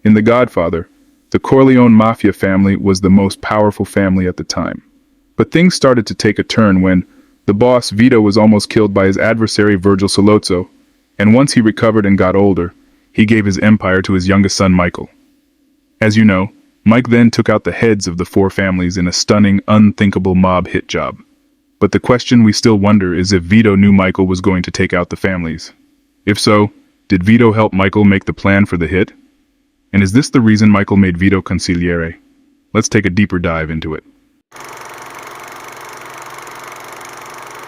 In The Godfather, the Corleone mafia family was the most powerful family at the time. But things started to take a turn when the boss, Vito, was almost killed by his adversary Virgil Sollozzo, and once he recovered and got older, he gave his empire to his youngest son Michael. As you know, Mike then took out the heads of the four families in a stunning, unthinkable mob hit job. But the question we still wonder is if Vito knew Michael was going to take out the families. If so, did Vito help Michael make the plan for the hit? And is this the reason Michael made Vito consigliere? Let's take a deeper dive into it.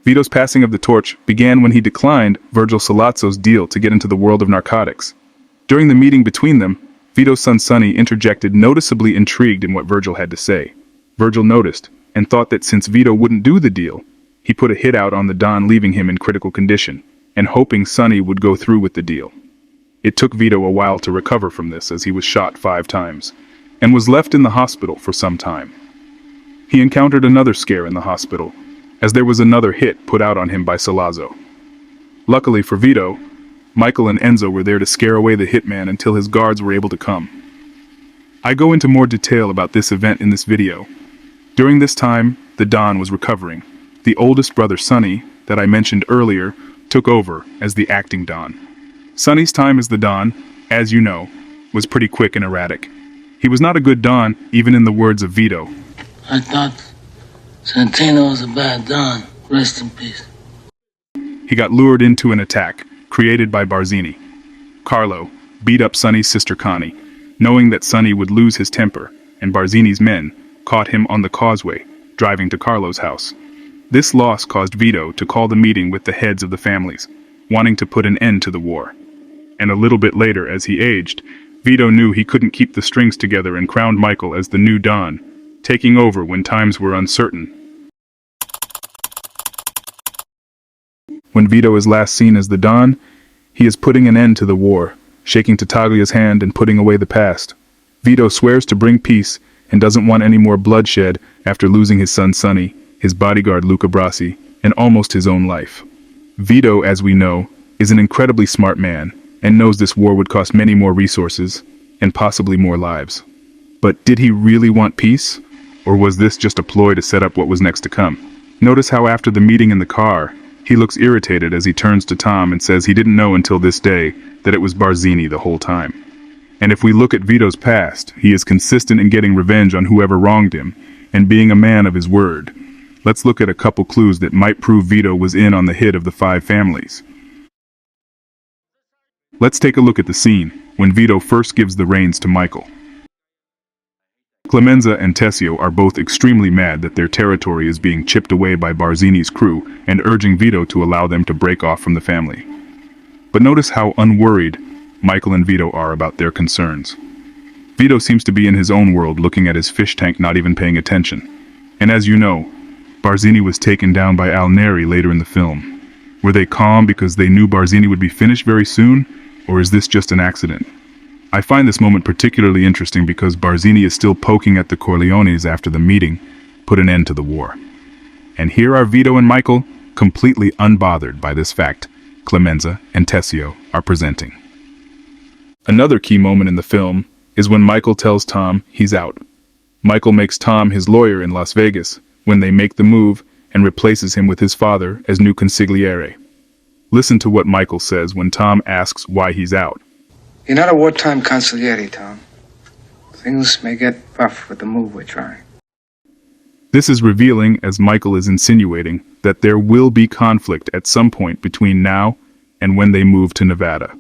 Vito's passing of the torch began when he declined Virgil Sollozzo's deal to get into the world of narcotics. During the meeting between them, Vito's son Sonny interjected, noticeably intrigued in what Virgil had to say. Virgil noticed and thought that since Vito wouldn't do the deal, he put a hit out on the Don, leaving him in critical condition, and hoping Sonny would go through with the deal. It took Vito a while to recover from this, as he was shot 5 times, and was left in the hospital for some time. He encountered another scare in the hospital, as there was another hit put out on him by Sollozzo. Luckily for Vito, Michael and Enzo were there to scare away the hitman until his guards were able to come. I go into more detail about this event in this video. During this time, the Don was recovering. The oldest brother, Sonny, that I mentioned earlier, took over as the acting Don. Sonny's time as the Don, as you know, was pretty quick and erratic. He was not a good Don, even in the words of Vito. I thought Santino was a bad Don. Rest in peace. He got lured into an attack created by Barzini. Carlo beat up Sonny's sister Connie, knowing that Sonny would lose his temper, and Barzini's men caught him on the causeway, driving to Carlo's house. This loss caused Vito to call the meeting with the heads of the families, wanting to put an end to the war. And a little bit later, as he aged, Vito knew he couldn't keep the strings together and crowned Michael as the new Don, taking over when times were uncertain. When Vito is last seen as the Don, he is putting an end to the war, shaking Tattaglia's hand and putting away the past. Vito swears to bring peace and doesn't want any more bloodshed after losing his son Sonny, his bodyguard Luca Brasi, and almost his own life. Vito, as we know, is an incredibly smart man and knows this war would cost many more resources and possibly more lives. But did he really want peace? Or was this just a ploy to set up what was next to come? Notice how after the meeting in the car, he looks irritated as he turns to Tom and says he didn't know until this day that it was Barzini the whole time. And if we look at Vito's past, he is consistent in getting revenge on whoever wronged him and being a man of his word. Let's look at a couple clues that might prove Vito was in on the hit of the 5 families. Let's take a look at the scene when Vito first gives the reins to Michael. Clemenza and Tessio are both extremely mad that their territory is being chipped away by Barzini's crew and urging Vito to allow them to break off from the family. But notice how unworried Michael and Vito are about their concerns. Vito seems to be in his own world, looking at his fish tank, not even paying attention. And as you know, Barzini was taken down by Al Neri later in the film. Were they calm because they knew Barzini would be finished very soon, or is this just an accident? I find this moment particularly interesting because Barzini is still poking at the Corleones after the meeting put an end to the war. And here are Vito and Michael, completely unbothered by this fact Clemenza and Tessio are presenting. Another key moment in the film is when Michael tells Tom he's out. Michael makes Tom his lawyer in Las Vegas when they make the move and replaces him with his father as new consigliere. Listen to what Michael says when Tom asks why he's out. You're not a wartime consigliere, Tom. Things may get rough with the move we're trying. This is revealing, as Michael is insinuating that there will be conflict at some point between now and when they move to Nevada.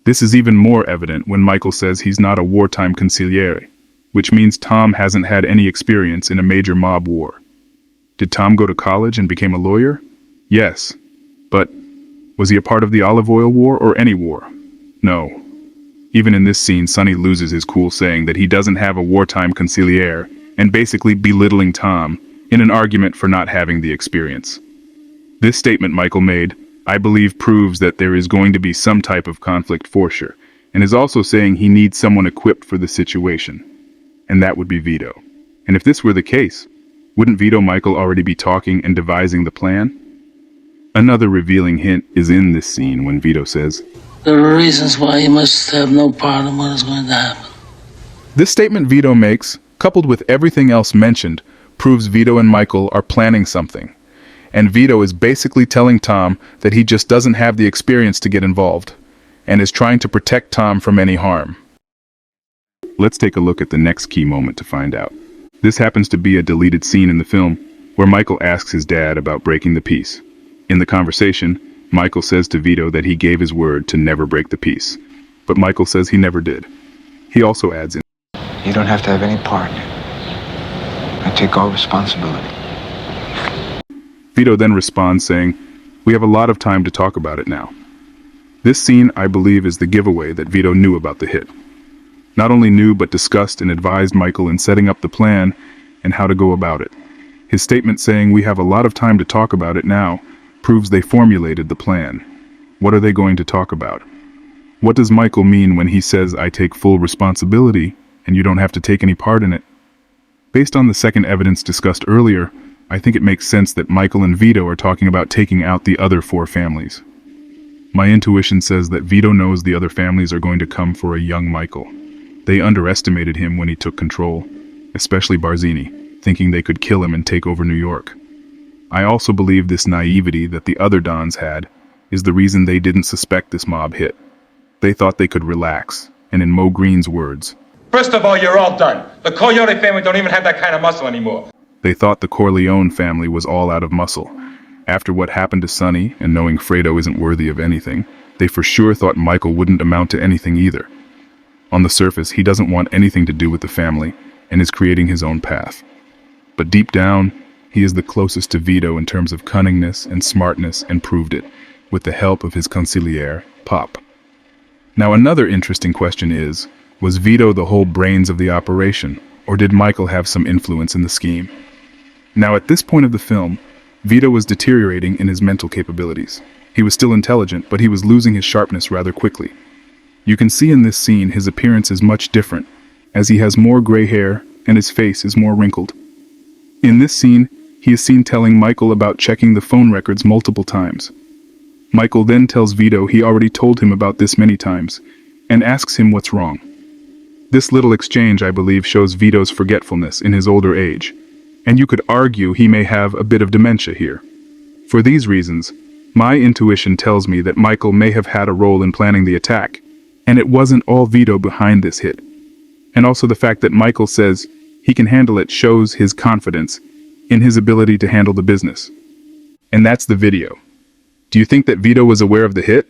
This is even more evident when Michael says he's not a wartime consigliere, which means Tom hasn't had any experience in a major mob war. Did Tom go to college and become a lawyer? Yes. But was he a part of the Olive Oil War or any war? No. Even in this scene, Sonny loses his cool, saying that he doesn't have a wartime consigliere and basically belittling Tom in an argument for not having the experience. This statement Michael made, I believe, proves that there is going to be some type of conflict for sure, and is also saying he needs someone equipped for the situation. And that would be Vito. And if this were the case, wouldn't Vito Michael already be talking and devising the plan? Another revealing hint is in this scene when Vito says, There are reasons why you must have no part in what is going to happen. This statement Vito makes, coupled with everything else mentioned, proves Vito and Michael are planning something. And Vito is basically telling Tom that he just doesn't have the experience to get involved, and is trying to protect Tom from any harm. Let's take a look at the next key moment to find out. This happens to be a deleted scene in the film, where Michael asks his dad about breaking the peace. In the conversation, Michael says to Vito that he gave his word to never break the peace, but Michael says he never did. He also adds in, You don't have to have any part in it. I take all responsibility. Vito then responds saying, "We have a lot of time to talk about it now." This scene, I believe, is the giveaway that Vito knew about the hit. Not only knew, but discussed and advised Michael in setting up the plan and how to go about it. His statement saying, "We have a lot of time to talk about it now," proves they formulated the plan. What are they going to talk about? What does Michael mean when he says, "I take full responsibility and you don't have to take any part in it"? Based on the second evidence discussed earlier, I think it makes sense that Michael and Vito are talking about taking out the other 4 families. My intuition says that Vito knows the other families are going to come for a young Michael. They underestimated him when he took control, especially Barzini, thinking they could kill him and take over New York. I also believe this naivety that the other Dons had is the reason they didn't suspect this mob hit. They thought they could relax, and in Mo Green's words, First of all, you're all done. The Corleone family don't even have that kind of muscle anymore. they thought the Corleone family was all out of muscle. After what happened to Sonny, and knowing Fredo isn't worthy of anything, they for sure thought Michael wouldn't amount to anything either. On the surface, he doesn't want anything to do with the family, and is creating his own path. But deep down, he is the closest to Vito in terms of cunningness and smartness, and proved it, with the help of his consigliere, Pop. Now another interesting question is, was Vito the whole brains of the operation, or did Michael have some influence in the scheme? Now at this point of the film, Vito was deteriorating in his mental capabilities. He was still intelligent, but he was losing his sharpness rather quickly. You can see in this scene his appearance is much different, as he has more gray hair and his face is more wrinkled. In this scene, he is seen telling Michael about checking the phone records multiple times. Michael then tells Vito he already told him about this many times, and asks him what's wrong. This little exchange, I believe, shows Vito's forgetfulness in his older age, and you could argue he may have a bit of dementia here. For these reasons, my intuition tells me that Michael may have had a role in planning the attack, and it wasn't all Vito behind this hit. And also the fact that Michael says he can handle it shows his confidence in his ability to handle the business. And that's the video. Do you think that Vito was aware of the hit?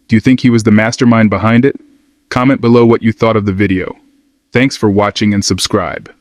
Do you think he was the mastermind behind it? Comment below what you thought of the video. Thanks for watching and subscribe.